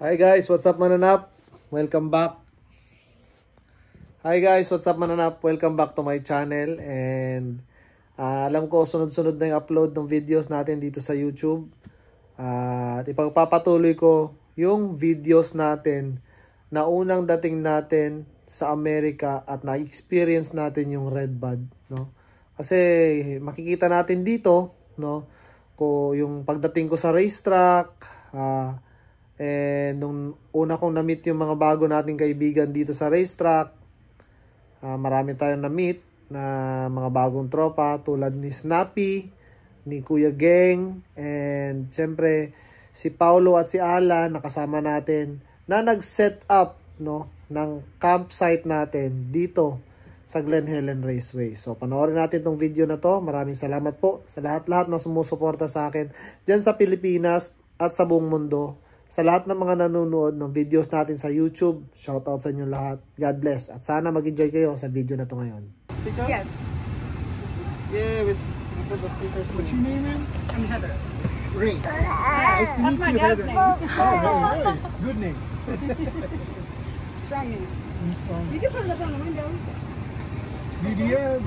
Hi guys, what's up mananap? Welcome back. Hi guys, what's up mananap? Welcome back to my channel. And alam ko sunod-sunod na yung upload ng videos natin dito sa YouTube. At ipagpapatuloy ko yung videos natin na unang dating natin sa Amerika at na-experience natin yung red bud, no? Kasi makikita natin dito, no, ko yung pagdating ko sa racetrack, nung una kong na-meet yung mga bago nating kaibigan dito sa racetrack, marami tayong na-meet na mga bagong tropa tulad ni Snappy, ni Kuya Geng, and siyempre si Paulo at si Alan nakasama natin na nag-set up, no, ng campsite natin dito sa Glen Helen Raceway. So panoorin natin tong video na to. Maraming salamat po sa lahat-lahat na sumusuporta sa akin dyan sa Pilipinas at sa buong mundo. Sa lahat ng mga nanonood ng videos natin sa YouTube, shoutout sa inyo lahat. God bless. At sana mag-enjoy kayo sa video na to ngayon. Sticker? Yes. Yeah, we put the stickers. What's your name, man? I'm Heather. Ray. Nice to That's meet my you, dad's Heather. name. Oh, really? Good name. Strong name. He's strong. You can put it up on the window. BBM.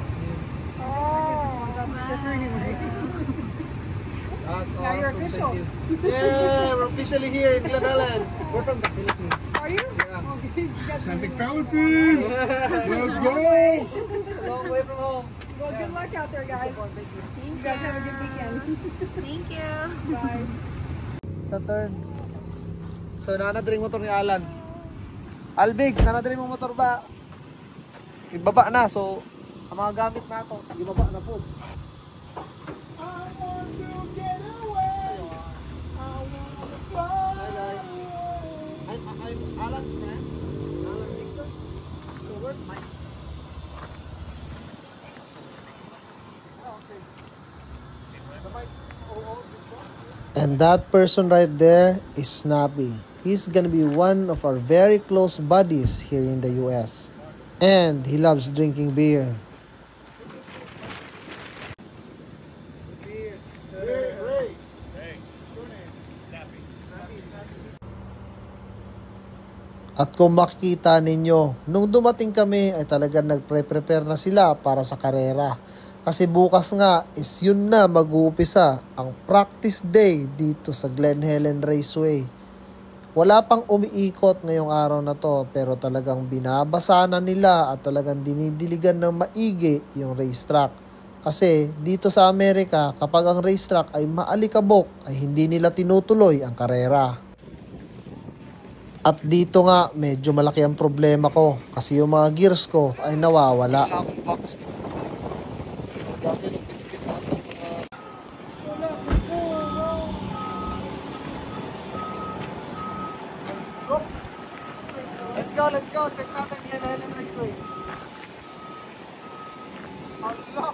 That's Now you're awesome. official. Thank you. Yeah, we're officially here in Glen Helen. We're from the Philippines. Are you? Yeah. Okay. You guys Santic Philippines. Let's go. Long way from home. Well, good luck out there, guys. Thank you. You guys have a good weekend. Thank you. Bye. Sa turn. So, nanadring motor ni Alan. Albigs, nanadring mo motor ba? Ibaba na. So, ang mga gamit na ito, ibaba na po. I'm Alan's friend. Alan Victor. So, where's Mike? And that person right there is Snappy. He's gonna be one of our very close buddies here in the US. And he loves drinking beer. At kung makikita ninyo, nung dumating kami ay talagang nagpre-prepare na sila para sa karera. Kasi bukas nga is yun na mag-uumpisa ang practice day dito sa Glen Helen Raceway. Wala pang umiikot ngayong araw na to pero talagang binabasa na nila at talagang dinidiligan ng maigi yung racetrack. Kasi dito sa Amerika kapag ang racetrack ay maalikabok ay hindi nila tinutuloy ang karera. At dito nga medyo malaki ang problema ko kasi yung mga gears ko ay nawawala. Let's go. Check natin yung Helen Raceway. Allah!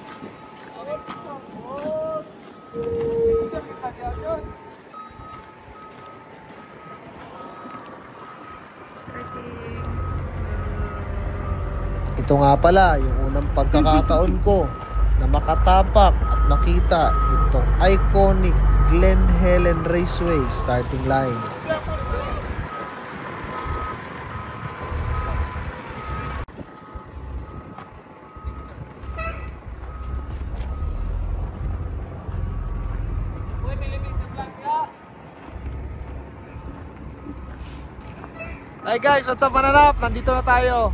Ito nga pala yung unang pagkakataon ko na makatapak at makita itong iconic Glen Helen Raceway starting line. Hi guys, what's up mananap? Nandito na tayo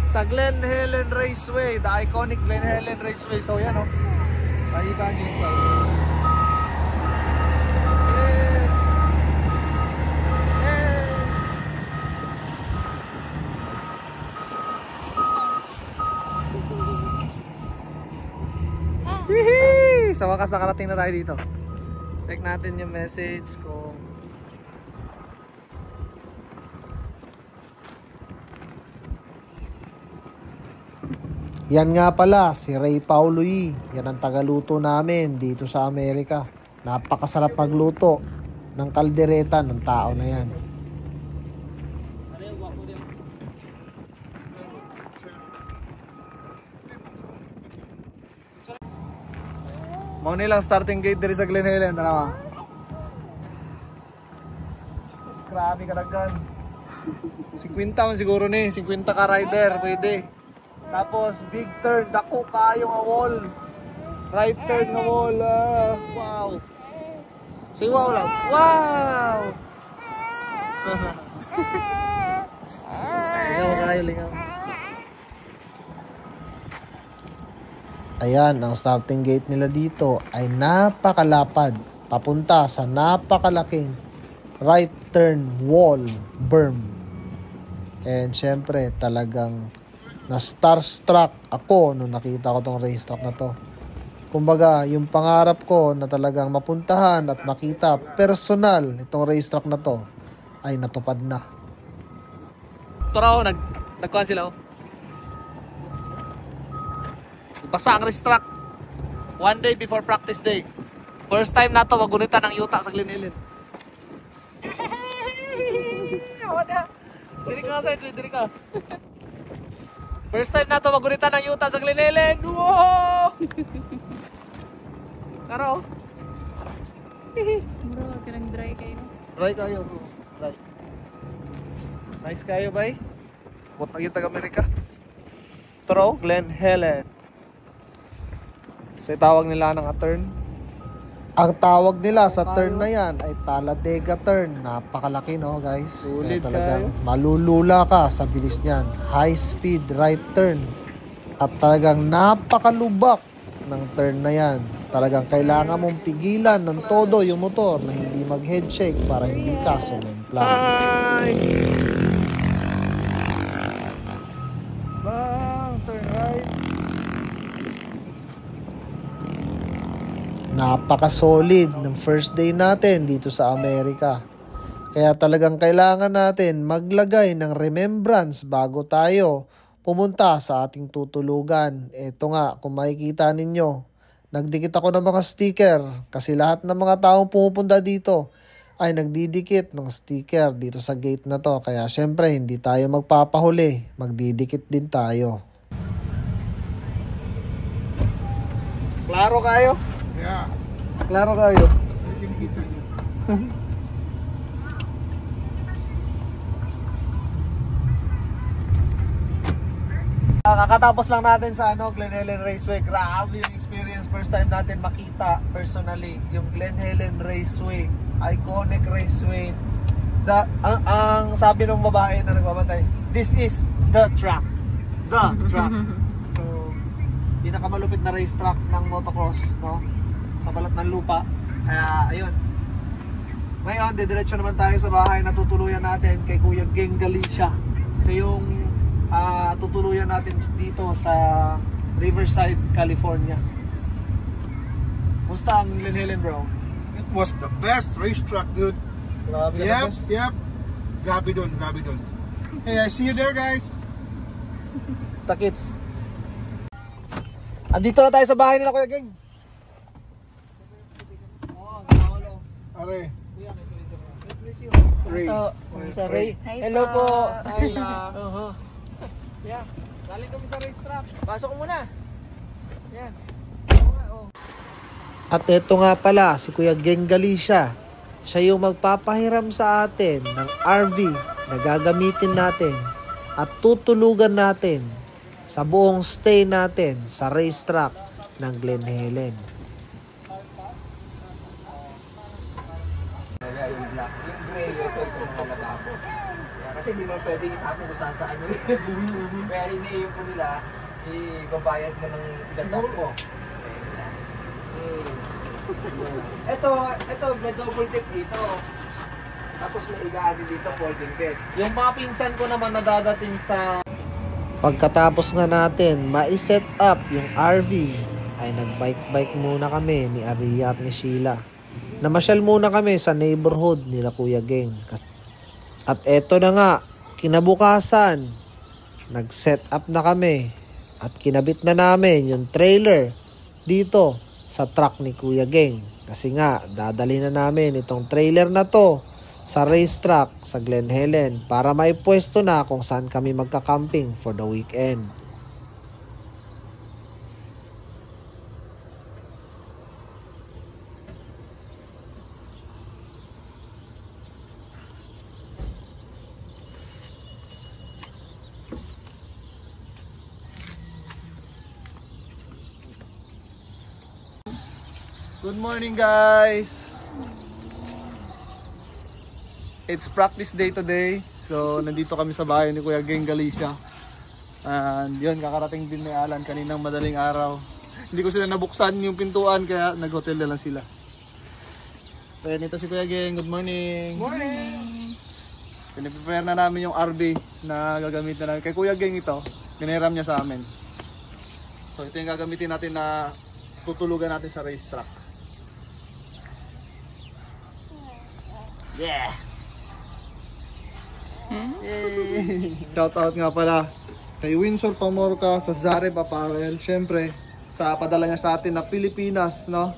sa Glen Helen Raceway, the iconic Glen Helen Raceway. So yan o, makikita nyo yung side. Hihi! Sa wakas nakarating na tayo dito. Check natin yung message kung yan nga pala, si Ray Pauloy. Yan ang tagaluto namin dito sa Amerika. Napakasarap magluto ng kaldereta ng tao na yan. Mao nilang starting gate diri sa Glen Helen, tara. Grabe kalagan. 50 man siguro ni, 50 ka rider, pwede. Tapos big turn, dako kayo nga wall. Right turn nga wall. Wow. Say wow lang. Wow. Lingaw kayo, lingaw. Ayan, ang starting gate nila dito ay napakalapad. Papunta sa napakalaking right turn wall berm. And syempre talagang na starstruck ako nung nakita ko tong racetrack na to. Kumbaga, yung pangarap ko na talagang mapuntahan at makita personal itong racetrack na to ay natupad na. Tara, nagkuhan sila. Basta ang racetrack. One day before practice day. First time na to magunitan ng yuta sa Glen Helen. Diri ka sa ito, diri ka. First time na to magunitan ng yuta sa Glen Helen. Wow! Karo. Bro, kanang dry kayo. Dry kayo, bro. Dry. Nice kayo, bay. Putang yung taga-Amerika. Toro, Glen Helen. So, tawag nila ng turn. Ang tawag nila sa turn na yan ay Talladega turn. Napakalaki, no, guys? Kaya talagang malulula ka sa bilis niyan. High speed right turn. At talagang napakalubak ng turn na yan. Talagang kailangan mong pigilan ng todo yung motor na hindi mag-head shake para hindi ka sumemplang. Bang, turn right. Napaka-solid ng first day natin dito sa Amerika. Kaya talagang kailangan natin maglagay ng remembrance bago tayo pumunta sa ating tutulugan. Ito nga, kung makikita ninyo, nagdikit ako ng mga sticker kasi lahat ng mga taong pumupunta dito ay nagdidikit ng sticker dito sa gate na to. Kaya syempre hindi tayo magpapahuli, magdidikit din tayo. Klaro kayo? Yeah. Klaro kayo? Kita niya. Kakatapos lang natin sa Glen Helen Raceway. Grabe yung experience. First time natin makita personally yung Glen Helen Raceway. Iconic raceway. Ang sabi ng babae na nagbabantay, this is the track. The track. So, pinakamalupit na racetrack ng motocross, no? Sa balat ng lupa. Kaya, ayun. Ngayon, didiretso naman tayo sa bahay na tutuluyan natin kay Kuya Geng Galicia. So, yung tutuluyan natin dito sa Riverside, California. Musta ang Glen Helen, bro? It was the best racetrack, dude. Grabe, Yep. Grabe dun. Hey, I see you there, guys. Takits. Andito na tayo sa bahay nila, Kuya Geng. Are. Ray. Sa Ray. Hello po. Hi. Yeah. Galing kami sa racetrack. Pasok ko muna. Yan. At eto nga pala, si Kuya Geng Galicia. Siya yung magpapahiram sa atin ng RV na gagamitin natin at tutulugan natin sa buong stay natin sa racetrack ng Glen Helen. Yung gray, ito sa mga lababo. Kasi di mo pwedeng itapon kung saan saan yun. Kaya iniiyon po nila, ibabayad mo ng itatap mo. Ito, may double deck dito. Tapos may igaan dito, folding bed. Yung mga pinsan ko naman nadadating sa... Pagkatapos nga natin ma-set up yung RV, ay nag-bike-bike muna kami ni Aria at ni Sheila. Namasyal muna kami sa neighborhood nila Kuya Geng. At eto na nga, kinabukasan, nag-set up na kami at kinabit na namin yung trailer dito sa truck ni Kuya Geng. Kasi nga, dadali na namin itong trailer na to sa racetrack sa Glen Helen para may pwesto na kung saan kami magka-camping for the weekend. Good morning guys! It's practice day today. So nandito kami sa bahay ni Kuya Geng Galicia. And yun, kakarating din ni Alan kaninang madaling araw. Hindi ko sila nabuksan yung pintuan kaya nag-hotel na lang sila. So yun, ito si Kuya Geng. Good morning! Morning! Piniprepare na namin yung RV na gagamitin namin. Kay Kuya Geng ito, piniram niya sa amin. So ito yung gagamitin natin na tutulugan natin sa racetrack. Yeah! Shout out nga pala kay Windsor Pamorca sa Zareb Apparel. Syempre, sa padala niya sa atin na Pilipinas, no?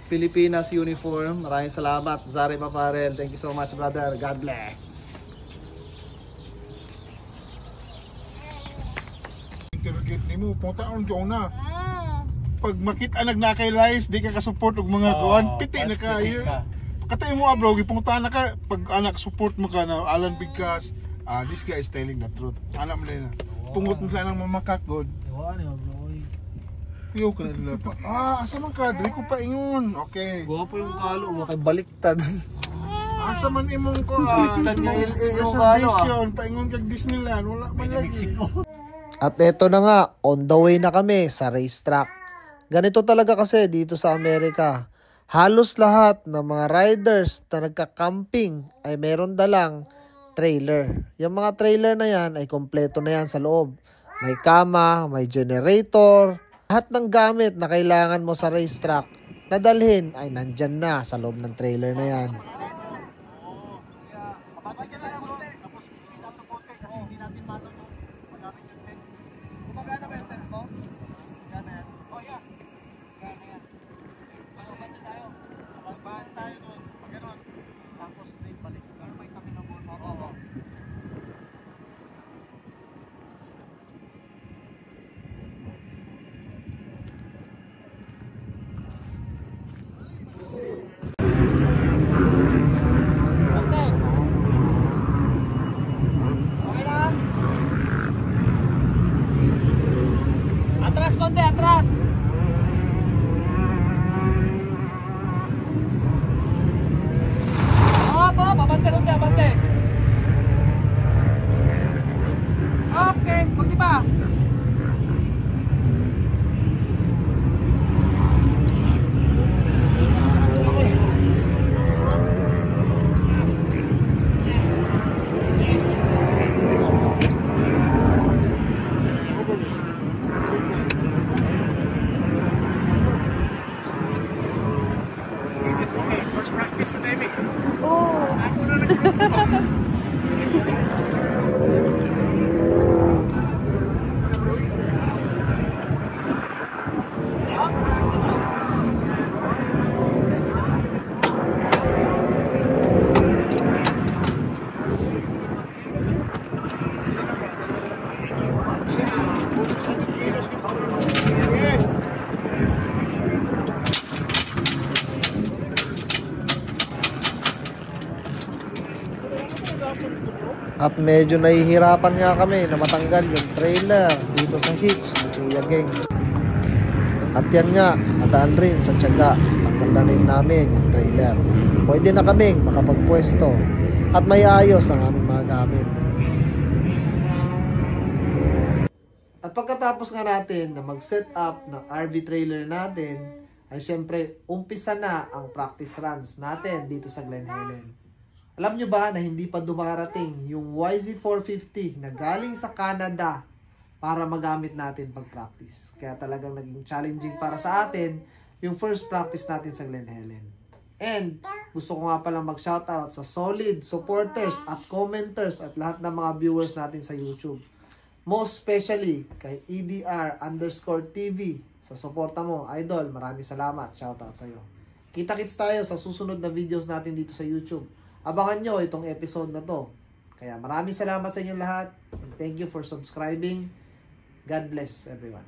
Pilipinas uniform. Maraming salamat, Zareb Apparel. Thank you so much, brother. God bless. Interrogate ni mo, punta on ko na. Pag makita nagnakay-lies, di ka ka-support og mga kuan, piti na kayo. Katay mo bro, gipunta na ka pag anak support mo ka na Alan Bigkas. This guy is telling the truth. Anak mo na. Tungot mo sila ng mamakakod. Yo ka na nila pa. Asa man ka? Dili ko pa ingon. Okay. Guwapo yung kalo, makibaliktad. Asa man imong ko? Baliktad niya yung kalo. Paingon kag Disneyland, wala man lagi. At eto na nga, on the way na kami sa racetrack. Ganito talaga kasi dito sa Amerika. Halos lahat ng mga riders na nagka-camping ay meron dalang trailer. Yung mga trailer na yan ay kompleto na yan sa loob. May kama, may generator, lahat ng gamit na kailangan mo sa racetrack na dalhin ay nandyan na sa loob ng trailer na yan. Atras konti, atras! Abante konti, abante! Okay, konti pa! At medyo nahihirapan nga kami na matanggal yung trailer dito sa hitch ni Kuya Geng. At yan nga, nataan rin sa tiyaga. Tanggal na rin namin yung trailer. Pwede na kaming makapagpwesto at may ayos ang aming mga gamit. At pagkatapos nga natin na mag-set up ng RV trailer natin, ay syempre umpisa na ang practice runs natin dito sa Glen Helen. Alam nyo ba na hindi pa dumarating yung YZ450 na galing sa Canada para magamit natin pag-practice. Kaya talagang naging challenging para sa atin yung first practice natin sa Glen Helen. And gusto ko nga palang mag-shoutout sa solid supporters at commenters at lahat ng mga viewers natin sa YouTube. Most especially kay EDR_TV sa suporta mo, idol. Maraming salamat. Shoutout sa iyo. Kita-kits tayo sa susunod na videos natin dito sa YouTube. Abangan nyo itong episode na to. Kaya maraming salamat sa inyong lahat. And thank you for subscribing. God bless everyone.